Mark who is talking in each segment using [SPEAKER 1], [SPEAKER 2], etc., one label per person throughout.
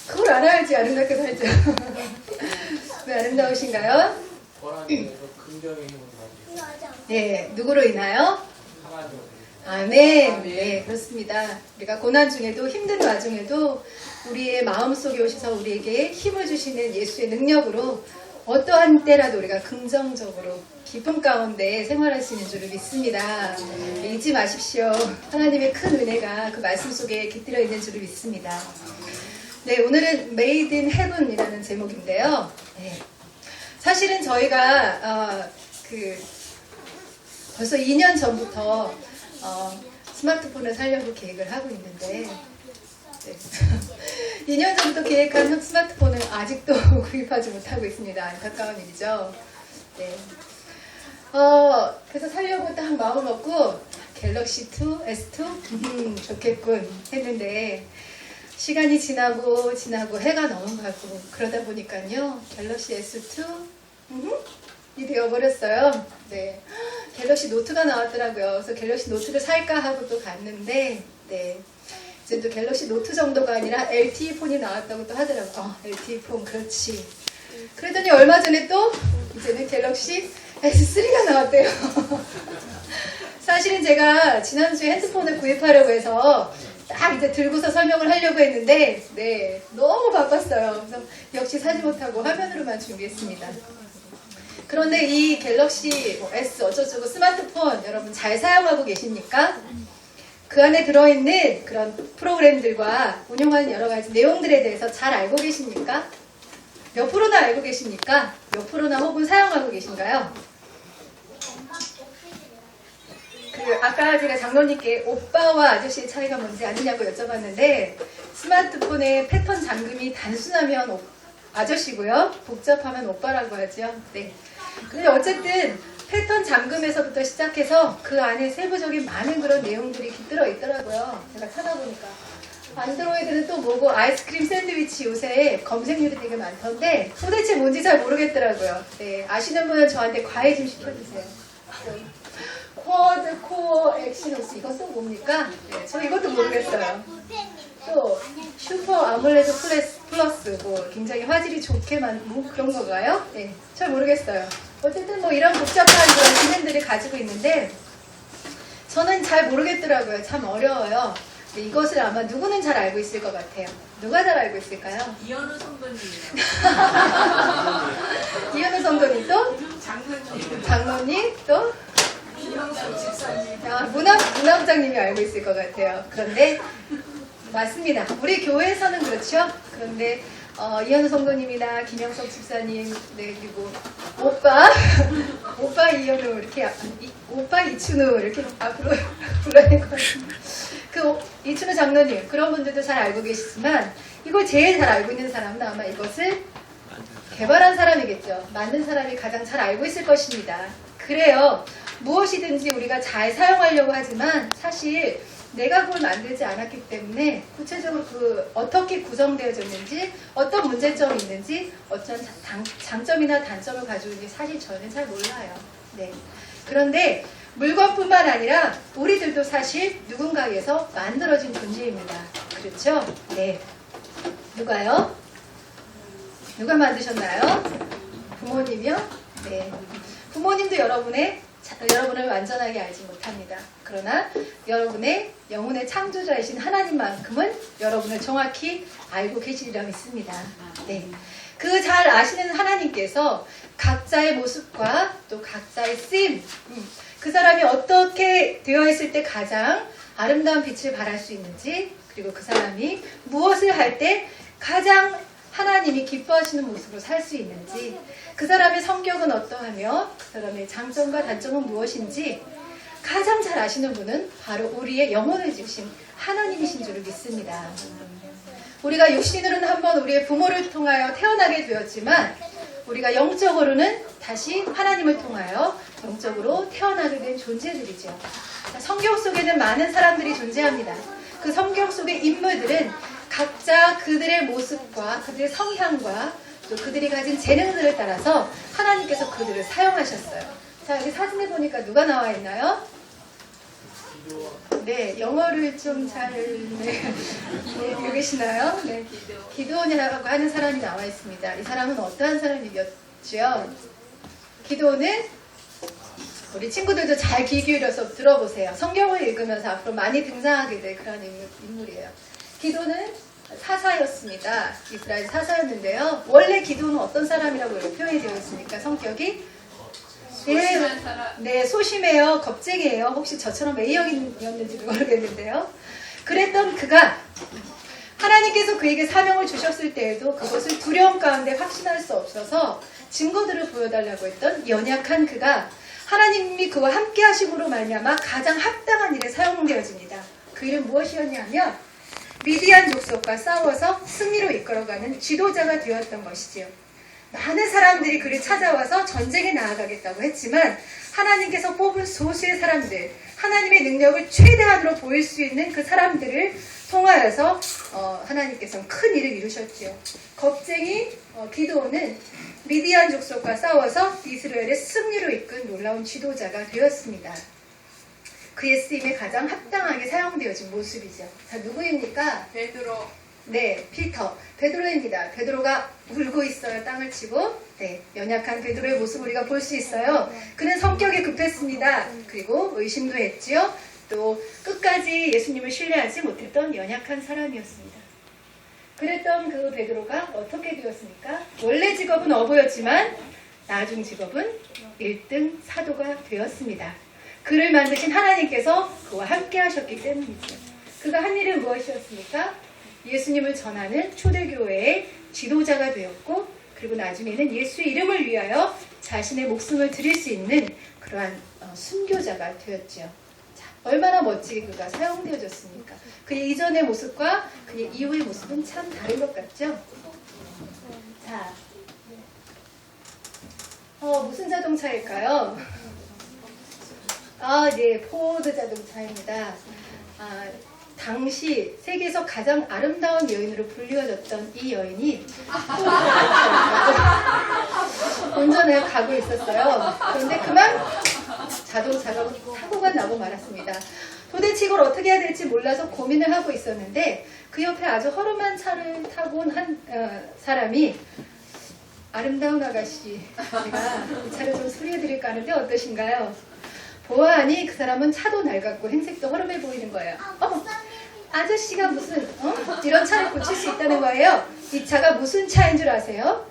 [SPEAKER 1] 그걸 알아야지 아름답게 살죠. 왜 아름다우신가요?
[SPEAKER 2] 고난중에서 긍정의 힘을 가지고
[SPEAKER 1] 네, 누구로 인하여?
[SPEAKER 2] 하나님
[SPEAKER 1] 아멘. 네, 그렇습니다. 우리가 고난 중에도 힘든 와중에도 우리의 마음속에 오셔서 우리에게 힘을 주시는 예수의 능력으로 어떠한 때라도 우리가 긍정적으로 기쁨 가운데 생활할 수 있는 줄을 믿습니다. 잊지 마십시오. 하나님의 큰 은혜가 그 말씀 속에 깃들어 있는 줄을 믿습니다. 네, 오늘은 Made in Heaven이라는 제목인데요. 네, 사실은 저희가 벌써 2년 전부터 스마트폰을 사려고 계획을 하고 있는데 네. 2년 전부터 계획한 스마트폰을 아직도 구입하지 못하고 있습니다. 안타까운 일이죠. 네. 그래서 사려고 딱 마음을 먹고 갤럭시 2, S2 좋겠군 했는데 시간이 지나고 해가 넘어가고 그러다 보니까요 갤럭시 S2 이 되어버렸어요. 네. 갤럭시 노트가 나왔더라고요. 그래서 갤럭시 노트를 살까 하고 또 갔는데 네. 이제 또 갤럭시 노트 정도가 아니라 LTE 폰이 나왔다고 또 하더라고요. LTE 폰 그렇지. 그러더니 얼마 전에 또 이제는 갤럭시 S3가 나왔대요. 사실은 제가 지난주에 핸드폰을 구입하려고 해서 딱 이제 들고서 설명을 하려고 했는데 네 너무 바빴어요. 그래서 역시 사지 못하고 화면으로만 준비했습니다. 그런데 이 갤럭시 S 어쩌고저쩌고 스마트폰 여러분 잘 사용하고 계십니까? 그 안에 들어있는 그런 프로그램들과 운영하는 여러 가지 내용들에 대해서 잘 알고 계십니까? 몇 프로나 알고 계십니까? 몇 프로나 혹은 사용하고 계신가요? 아까 제가 장로님께 오빠와 아저씨의 차이가 뭔지 아느냐고 여쭤봤는데 스마트폰의 패턴 잠금이 단순하면 아저씨고요. 복잡하면 오빠라고 하죠. 네. 근데 어쨌든 패턴 잠금에서부터 시작해서 그 안에 세부적인 많은 그런 내용들이 깃들어 있더라고요. 제가 찾아보니까. 안드로이드는 또 뭐고 아이스크림 샌드위치 요새 검색률이 되게 많던데 도대체 뭔지 잘 모르겠더라고요. 네. 아시는 분은 저한테 과외 좀 시켜주세요. 쿼드 코어 액시노스 이건 또 뭡니까? 네, 저 이것도 모르겠어요. 또 슈퍼 아몰레드 플러스 뭐 굉장히 화질이 좋게만 뭐 그런 건가요? 네, 잘 모르겠어요. 어쨌든 뭐 이런 복잡한 그런 기능들을 가지고 있는데 저는 잘 모르겠더라고요. 참 어려워요. 근데 이것을 아마 누구는 잘 알고 있을 것 같아요. 누가 잘 알고 있을까요?
[SPEAKER 3] 이현우 성도님이요.
[SPEAKER 1] 이현우 성도님 또?
[SPEAKER 3] 장로님.
[SPEAKER 1] 장로님 또?
[SPEAKER 3] 김영수 집사님.
[SPEAKER 1] 문화부장님이 알고 있을 것 같아요. 그런데 맞습니다. 우리 교회에서는 그렇죠. 그런데 이현우 성도님이나 김영석 집사님, 네 그리고 오빠 이현우 이렇게 오빠 이춘우 이렇게 앞으로 불러야 될 것 같습니다. 이춘우 장로님 그런 분들도 잘 알고 계시지만 이걸 제일 잘 알고 있는 사람은 아마 이것을 개발한 사람이겠죠. 만든 사람이 가장 잘 알고 있을 것입니다. 그래요. 무엇이든지 우리가 잘 사용하려고 하지만 사실 내가 그걸 만들지 않았기 때문에 구체적으로 어떻게 구성되어졌는지 어떤 문제점이 있는지 어떤 장점이나 단점을 가지고 있는지 사실 저는 잘 몰라요. 네. 그런데 물건뿐만 아니라 우리들도 사실 누군가에 의해서 만들어진 존재입니다. 그렇죠? 네. 누가요? 누가 만드셨나요? 부모님이요? 네. 부모님도 여러분을 완전하게 알지 못합니다. 그러나 여러분의 영혼의 창조자이신 하나님만큼은 여러분을 정확히 알고 계시리라 믿습니다. 네. 그 잘 아시는 하나님께서 각자의 모습과 또 각자의 쓰임, 그 사람이 어떻게 되어 있을 때 가장 아름다운 빛을 발할 수 있는지, 그리고 그 사람이 무엇을 할 때 가장 하나님이 기뻐하시는 모습으로 살 수 있는지, 그 사람의 성격은 어떠하며 그 사람의 장점과 단점은 무엇인지 가장 잘 아시는 분은 바로 우리의 영혼을 지으신 하나님이신 줄을 믿습니다. 우리가 육신으로는 한번 우리의 부모를 통하여 태어나게 되었지만 우리가 영적으로는 다시 하나님을 통하여 영적으로 태어나게 된 존재들이죠. 성경 속에는 많은 사람들이 존재합니다. 그 성경 속의 인물들은 각자 그들의 모습과 그들의 성향과 또 그들이 가진 재능들을 따라서 하나님께서 그들을 사용하셨어요. 자, 여기 사진을 보니까 누가 나와 있나요? 네, 영어를 좀 잘 읽으시나요? 네. 기드온이라고 하는 사람이 나와 있습니다. 이 사람은 어떠한 사람이었죠? 기드온은 우리 친구들도 잘 귀 기울여서 들어보세요. 성경을 읽으면서 앞으로 많이 등장하게 될 그런 인물이에요. 기드온은 사사였습니다. 이스라엘 사사였는데요. 원래 기드온은 어떤 사람이라고 이렇게 표현이 되어 있습니까? 성격이
[SPEAKER 3] 소심한 사람.
[SPEAKER 1] 네, 소심해요. 겁쟁이에요. 혹시 저처럼 A형이었는지도 모르겠는데요. 그랬던 그가 하나님께서 그에게 사명을 주셨을 때에도 그것을 두려움 가운데 확신할 수 없어서 증거들을 보여달라고 했던 연약한 그가 하나님이 그와 함께 하심으로 말미암아 가장 합당한 일에 사용되어집니다. 그 일은 무엇이었냐면 미디안 족속과 싸워서 승리로 이끌어가는 지도자가 되었던 것이지요. 많은 사람들이 그를 찾아와서 전쟁에 나아가겠다고 했지만 하나님께서 뽑은 소수의 사람들, 하나님의 능력을 최대한으로 보일 수 있는 그 사람들을 통하여서 하나님께서는 큰 일을 이루셨지요. 겁쟁이 기드온은 미디안 족속과 싸워서 이스라엘의 승리로 이끈 놀라운 지도자가 되었습니다. 그의 쓰임에 가장 합당하게 사용되어진 모습이죠. 자, 누구입니까?
[SPEAKER 3] 베드로.
[SPEAKER 1] 네, 피터. 베드로입니다. 베드로가 울고 있어요. 땅을 치고. 네, 연약한 베드로의 모습을 우리가 볼 수 있어요. 그는 성격이 급했습니다. 그리고 의심도 했지요. 또 끝까지 예수님을 신뢰하지 못했던 연약한 사람이었습니다. 그랬던 그 베드로가 어떻게 되었습니까? 원래 직업은 어부였지만 나중 직업은 1등 사도가 되었습니다. 그를 만드신 하나님께서 그와 함께 하셨기 때문이죠. 그가 한 일은 무엇이었습니까? 예수님을 전하는 초대교회의 지도자가 되었고, 그리고 나중에는 예수의 이름을 위하여 자신의 목숨을 드릴 수 있는 그러한 순교자가 되었죠. 자, 얼마나 멋지게 그가 사용되어졌습니까? 그의 이전의 모습과 그의 이후의 모습은 참 다른 것 같죠? 자, 무슨 자동차일까요? 네, 포드 자동차입니다. 당시 세계에서 가장 아름다운 여인으로 불리워졌던 이 여인이 운전을 가고 있었어요. 그런데 그만 자동차가 사고가 나고 말았습니다. 도대체 이걸 어떻게 해야 될지 몰라서 고민을 하고 있었는데 그 옆에 아주 허름한 차를 타고 온 한 사람이 아름다운 아가씨, 제가 이 차를 좀 수리해드릴까 하는데 어떠신가요? 보아하니 그 사람은 차도 낡았고 행색도 허름해 보이는 거예요. 아저씨가 무슨 이런 차를 고칠 수 있다는 거예요. 이 차가 무슨 차인 줄 아세요?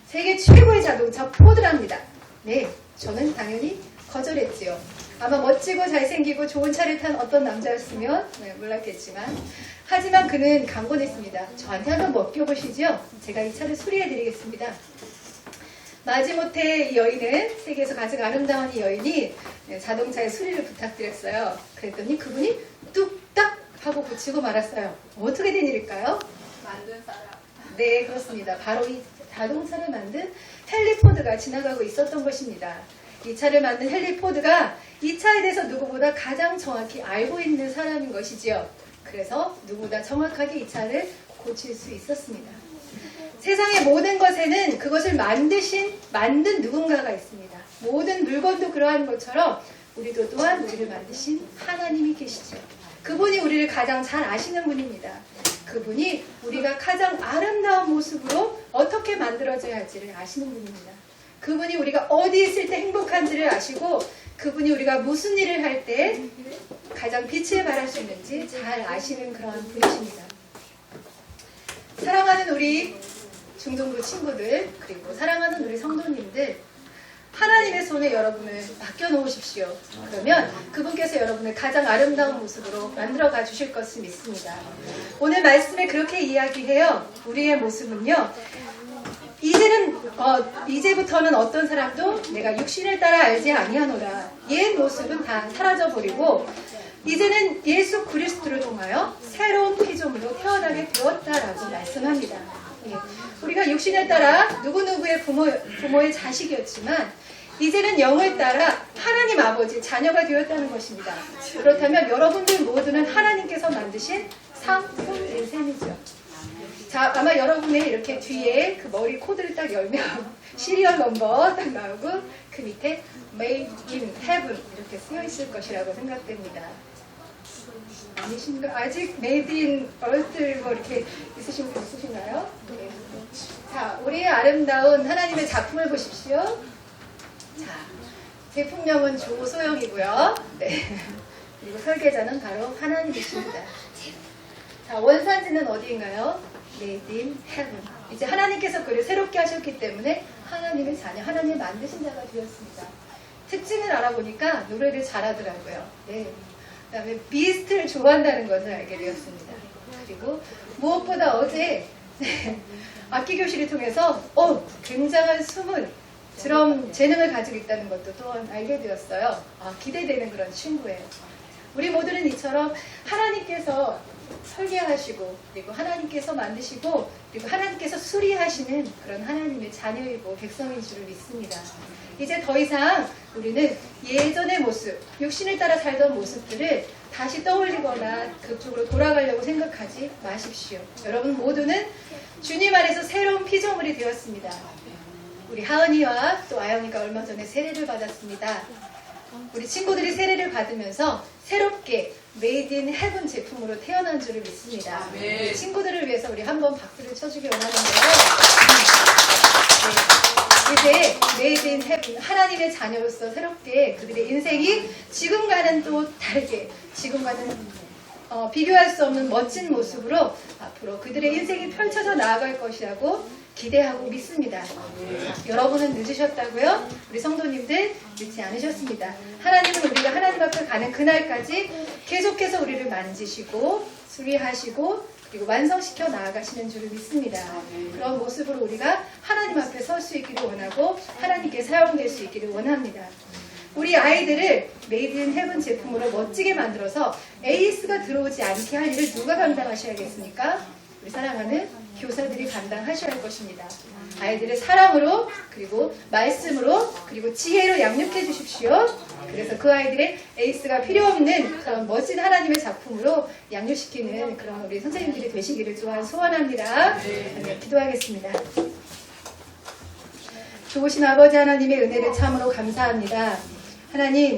[SPEAKER 1] 세계 최고의 자동차 포드랍니다. 네, 저는 당연히 거절했지요. 아마 멋지고 잘생기고 좋은 차를 탄 어떤 남자였으면 몰랐겠지만, 하지만 그는 강권했습니다. 저한테 한번 맡겨보시죠. 제가 이 차를 수리해드리겠습니다. 마지못해 이 여인은, 세계에서 가장 아름다운 이 여인이 자동차의 수리를 부탁드렸어요. 그랬더니 그분이 뚝딱 하고 고치고 말았어요. 어떻게 된 일일까요?
[SPEAKER 3] 만든 사람.
[SPEAKER 1] 네, 그렇습니다. 바로 이 자동차를 만든 헨리 포드가 지나가고 있었던 것입니다. 이 차를 만든 헨리 포드가 이 차에 대해서 누구보다 가장 정확히 알고 있는 사람인 것이지요. 그래서 누구보다 정확하게 이 차를 고칠 수 있었습니다. 세상의 모든 것에는 그것을 만든 누군가가 있습니다. 모든 물건도 그러한 것처럼 우리도 또한 우리를 만드신 하나님이 계시죠. 그분이 우리를 가장 잘 아시는 분입니다. 그분이 우리가 가장 아름다운 모습으로 어떻게 만들어져야 할지를 아시는 분입니다. 그분이 우리가 어디 있을 때 행복한지를 아시고, 그분이 우리가 무슨 일을 할 때 가장 빛을 발할 수 있는지 잘 아시는 그러한 분이십니다. 사랑하는 우리 중등부 친구들, 그리고 사랑하는 우리 성도님들, 하나님의 손에 여러분을 맡겨놓으십시오. 그러면 그분께서 여러분을 가장 아름다운 모습으로 만들어가 주실 것을 믿습니다. 오늘 말씀에 그렇게 이야기해요. 우리의 모습은요, 이제부터는 어떤 사람도 내가 육신을 따라 알지 아니하노라. 옛 모습은 다 사라져버리고 이제는 예수 그리스도를 통하여 새로운 피조물로 태어나게 되었다라고 말씀합니다. 우리가 육신을 따라 누구누구의 부모의 자식이었지만 이제는 영을 따라 하나님 아버지 자녀가 되었다는 것입니다. 그렇다면 여러분들 모두는 하나님께서 만드신 상품인 셈이죠. 자, 아마 여러분의 이렇게 뒤에 그 머리 코드를 딱 열면 시리얼 넘버 딱 나오고 그 밑에 Made in Heaven 이렇게 쓰여 있을 것이라고 생각됩니다. 아니신가? 아직 메이드 인 얼트 뭐 이렇게 있으신 분 있으신가요? 네. 자, 우리의 아름다운 하나님의 작품을 보십시오. 자, 제품명은 조소영이고요. 네. 그리고 설계자는 바로 하나님이십니다. 자, 원산지는 어디인가요? Made in heaven. 이제 하나님께서 그를 새롭게 하셨기 때문에 하나님의 자녀, 하나님을 만드신 자가 되었습니다. 특징을 알아보니까 노래를 잘하더라고요. 네. 그 다음에 비스트를 좋아한다는 것을 알게 되었습니다. 그리고 무엇보다 어제 악기 교실을 통해서 굉장한 숨은 드럼 재능을 가지고 있다는 것도 또한 알게 되었어요. 기대되는 그런 친구예요. 우리 모두는 이처럼 하나님께서 설계하시고 그리고 하나님께서 만드시고 그리고 하나님께서 수리하시는 그런 하나님의 자녀이고 백성인 줄을 믿습니다. 이제 더 이상 우리는 예전의 모습, 육신을 따라 살던 모습들을 다시 떠올리거나 그쪽으로 돌아가려고 생각하지 마십시오. 여러분 모두는 주님 안에서 새로운 피조물이 되었습니다. 우리 하은이와 또 아영이가 얼마 전에 세례를 받았습니다. 우리 친구들이 세례를 받으면서 새롭게 메이드 인 헤븐 제품으로 태어난 줄을 믿습니다. 우리 친구들을 위해서 우리 한번 박수를 쳐주기 원하는데요. 네. 이제 메이드 인 헤븐 하나님의 자녀로서 새롭게 그들의 인생이 지금과는 또 다르게 지금과는 비교할 수 없는 멋진 모습으로 앞으로 그들의 인생이 펼쳐져 나아갈 것이라고 기대하고 믿습니다. 여러분은 늦으셨다고요? 우리 성도님들 늦지 않으셨습니다. 하나님은 우리가 하나님 앞에 가는 그날까지 계속해서 우리를 만지시고 수리하시고 그리고 완성시켜 나아가시는 줄을 믿습니다. 그런 모습으로 우리가 하나님 앞에 설 수 있기를 원하고 하나님께 사용될 수 있기를 원합니다. 우리 아이들을 메이드 인 헤븐 제품으로 멋지게 만들어서 에이스가 들어오지 않게 할 일을 누가 감당하셔야겠습니까? 우리 사랑하는 교사들이 감당하셔야 할 것입니다. 아이들을 사랑으로 그리고 말씀으로 그리고 지혜로 양육해 주십시오. 그래서 그 아이들의 에이스가 필요 없는 그런 멋진 하나님의 작품으로 양육시키는 그런 우리 선생님들이 되시기를 또한 소원합니다. 네, 기도하겠습니다. 좋으신 아버지 하나님의 은혜를 참으로 감사합니다. 하나님